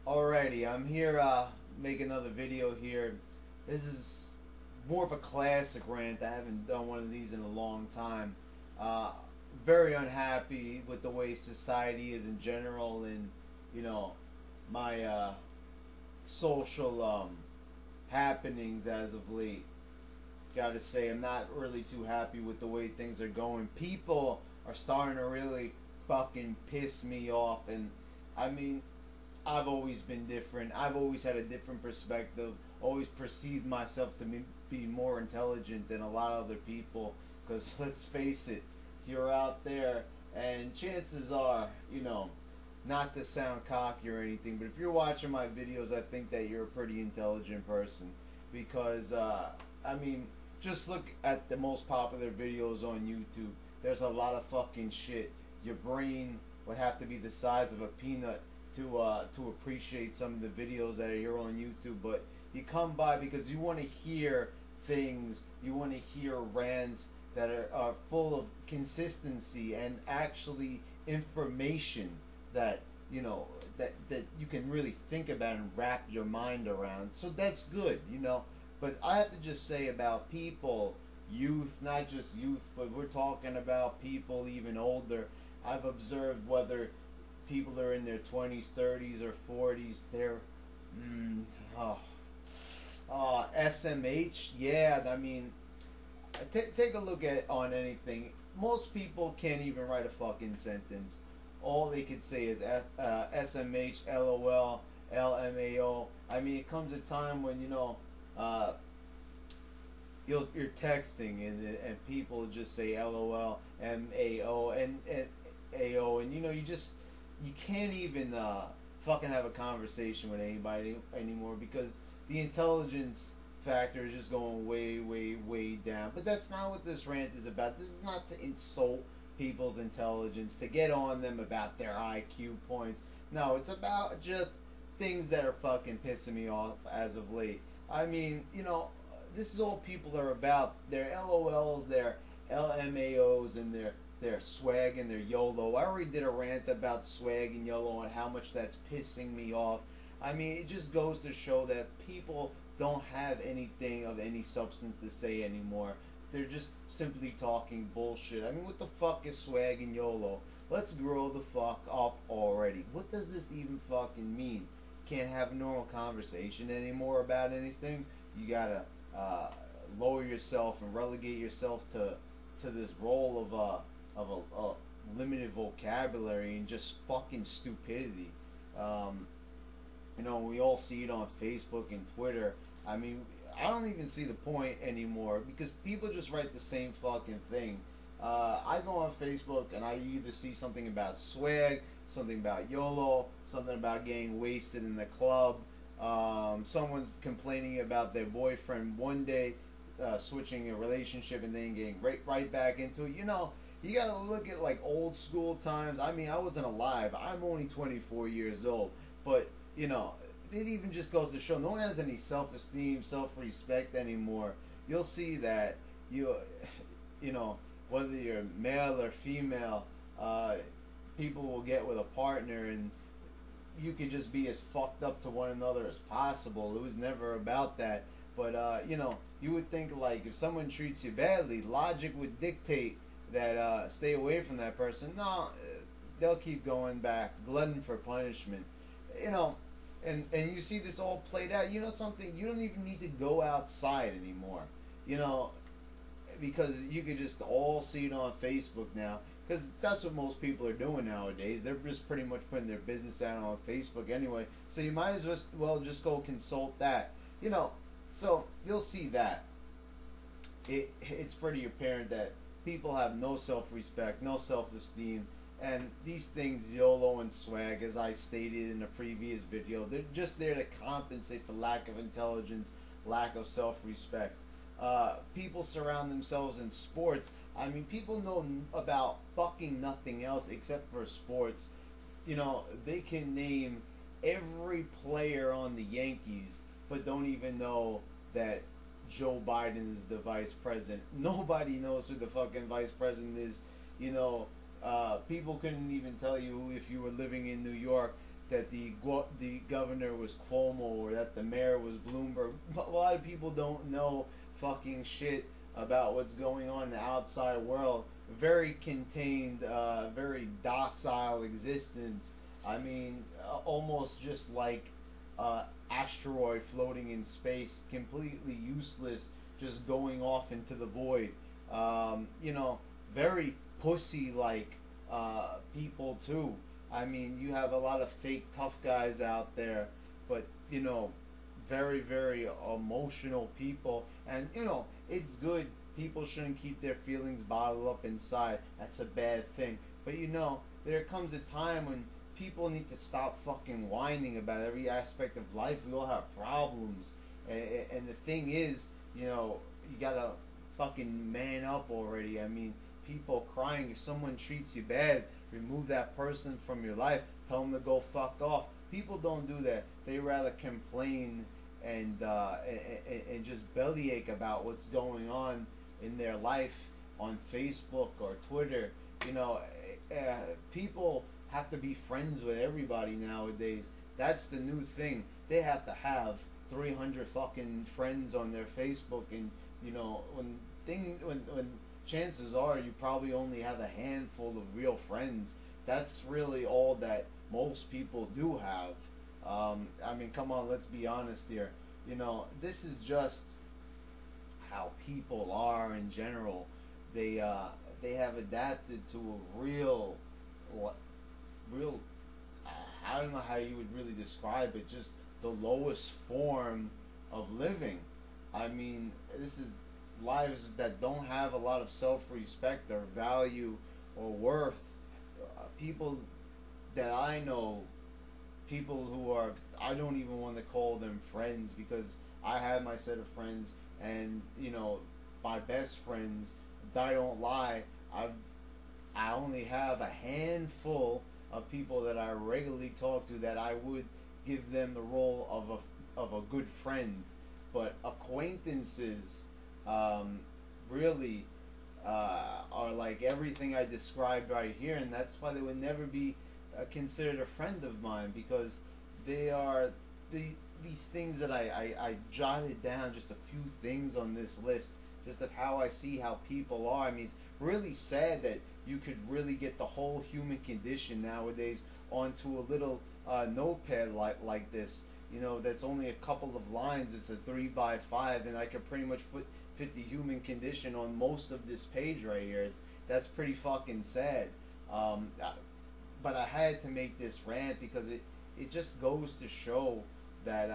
Alrighty, I'm here make another video here. This is more of a classic rant. I haven't done one of these in a long time. Uh, Very unhappy with the way society is in general, and you know my social happenings as of late. Gotta say, I'm not really too happy with the way things are going. People are starting to really fucking piss me off, and I mean, I've always been different. I've always had a different perspective. Always perceived myself to be more intelligent than a lot of other people. Because let's face it, you're out there, and chances are, not to sound cocky or anything, but if you're watching my videos, I think that you're a pretty intelligent person. Because, I mean, just look at the most popular videos on YouTube. There's a lot of fucking shit. Your brain would have to be the size of a peanut to appreciate some of the videos that are here on YouTube, but you come by because you want to hear things, you want to hear rants that are full of consistency and actually information that that you can really think about and wrap your mind around. So that's good. But I have to just say about people, youth, not just youth, but we're talking about people even older. I've observed whether people are in their 20s, 30s, or 40s. They're, oh, SMH. Yeah, I mean, take a look at on anything. Most people can't even write a fucking sentence. All they could say is SMH, LOL, LMAO. I mean, it comes a time when uh, you're texting and people just say LOL, MAO, and AO, and you can't even fucking have a conversation with anybody anymore because the intelligence factor is just going way, way, way down. But that's not what this rant is about. This is not to insult people's intelligence, to get on them about their IQ points. No, it's about just things that are fucking pissing me off as of late. I mean, this is all people are about. Their LOLs, their LMAOs, and their swag and their YOLO. I already did a rant about swag and YOLO and how much that's pissing me off. I mean, it just goes to show that people don't have anything of any substance to say anymore. They're just simply talking bullshit. I mean, what the fuck is swag and YOLO? Let's grow the fuck up already. What does this even fucking mean? Can't have a normal conversation anymore about anything. You gotta lower yourself and relegate yourself to this role of a limited vocabulary and just fucking stupidity. We all see it on Facebook and Twitter. I mean, I don't even see the point anymore because people just write the same fucking thing. I go on Facebook and I either see something about swag, something about YOLO, something about getting wasted in the club. Someone's complaining about their boyfriend one day, switching a relationship and then getting right back into it. You gotta look at like old school times. I mean, I wasn't alive. I'm only 24 years old, but it even just goes to show no one has any self-esteem, self-respect anymore. You'll see that whether you're male or female, people will get with a partner and you can just be as fucked up to one another as possible. It was never about that. But you would think like if someone treats you badly, logic would dictate that stay away from that person. No, they'll keep going back, glutton for punishment. You know, and you see this all played out. You know something? You don't even need to go outside anymore. You know, because you can just all see it on Facebook now. Because that's what most people are doing nowadays. They're just pretty much putting their business out on Facebook anyway. So you might as well just go consult that. So you'll see that. It's pretty apparent that people have no self-respect, no self-esteem, and these things, YOLO and swag, as I stated in a previous video, they're just there to compensate for lack of intelligence, lack of self-respect. People surround themselves in sports. I mean, people know about fucking nothing else except for sports. They can name every player on the Yankees, but don't even know that Joe Biden is the vice president. Nobody knows who the fucking vice president is. People couldn't even tell you if you were living in New York that the governor was Cuomo or that the mayor was Bloomberg. But a lot of people don't know fucking shit about what's going on in the outside world. Very contained, very docile existence. I mean, almost just like asteroid floating in space, completely useless, just going off into the void. You know, very pussy like people too. I mean, you have a lot of fake tough guys out there, but you know, very, very emotional people. And you know, it's good. People shouldn't keep their feelings bottled up inside. That's a bad thing. But you know, there comes a time when people need to stop fucking whining about every aspect of life. We all have problems. And the thing is, you know, you gotta fucking man up already. I mean, people crying. If someone treats you bad, remove that person from your life. Tell them to go fuck off. People don't do that. They rather complain and just bellyache about what's going on in their life on Facebook or Twitter. You know, people have to be friends with everybody nowadays. That's the new thing. They have to have 300 fucking friends on their Facebook, and you know, when chances are you probably only have a handful of real friends. That's really all that most people do have. I mean, come on, let's be honest here. You know, this is just how people are in general. They have adapted to a real, real. I don't know how you would really describe it. Just the lowest form of living. I mean, this is lives that don't have a lot of self-respect or value or worth. People that I know, people who are, I don't even want to call them friends, because I have my set of friends, and you know, my best friends, I don't lie, I only have a handful of people that I regularly talk to that I would give them the role of a good friend. But acquaintances really are like everything I described right here, and that's why they would never be considered a friend of mine, because they are these things that I jotted down, just a few things on this list, just of how I see how people are. I mean, it's really sad that you could really get the whole human condition nowadays onto a little notepad like this. You know, that's only a couple of lines. It's a 3x5, and I can pretty much fit the human condition on most of this page right here. That's pretty fucking sad. But I had to make this rant because it just goes to show that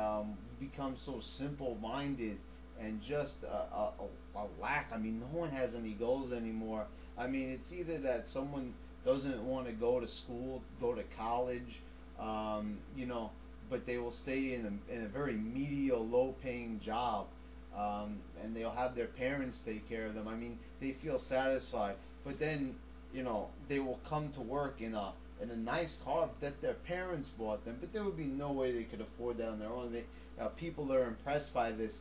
we've become so simple-minded, and just a lack. I mean, no one has any goals anymore. I mean, it's either that someone doesn't want to go to school, go to college, you know, but they will stay in a very mediocre, low-paying job, and they'll have their parents take care of them. I mean, they feel satisfied, but then, you know, they will come to work in a nice car that their parents bought them, but there would be no way they could afford that on their own. People are impressed by this.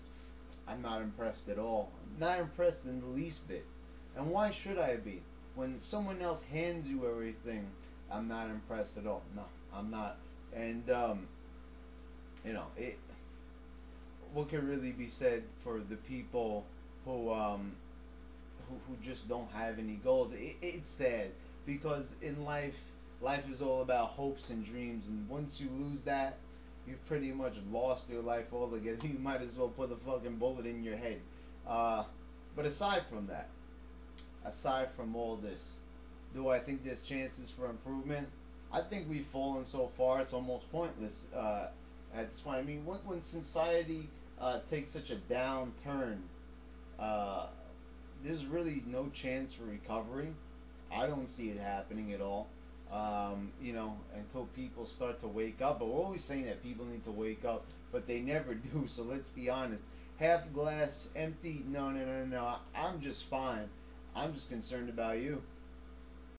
I'm not impressed at all. I'm not impressed in the least bit. And why should I be? When someone else hands you everything, I'm not impressed at all. No, I'm not. And you know, what can really be said for the people who just don't have any goals? It's sad, because in life is all about hopes and dreams, and once you lose that, you've pretty much lost your life altogether. You might as well put a fucking bullet in your head. But aside from that, aside from all this, do I think there's chances for improvement? I think we've fallen so far, it's almost pointless at this point. I mean, when society takes such a downturn, there's really no chance for recovery. I don't see it happening at all. You know, until people start to wake up. But we're always saying that people need to wake up, but they never do. So let's be honest. Half glass empty? No. I'm just fine. I'm just concerned about you.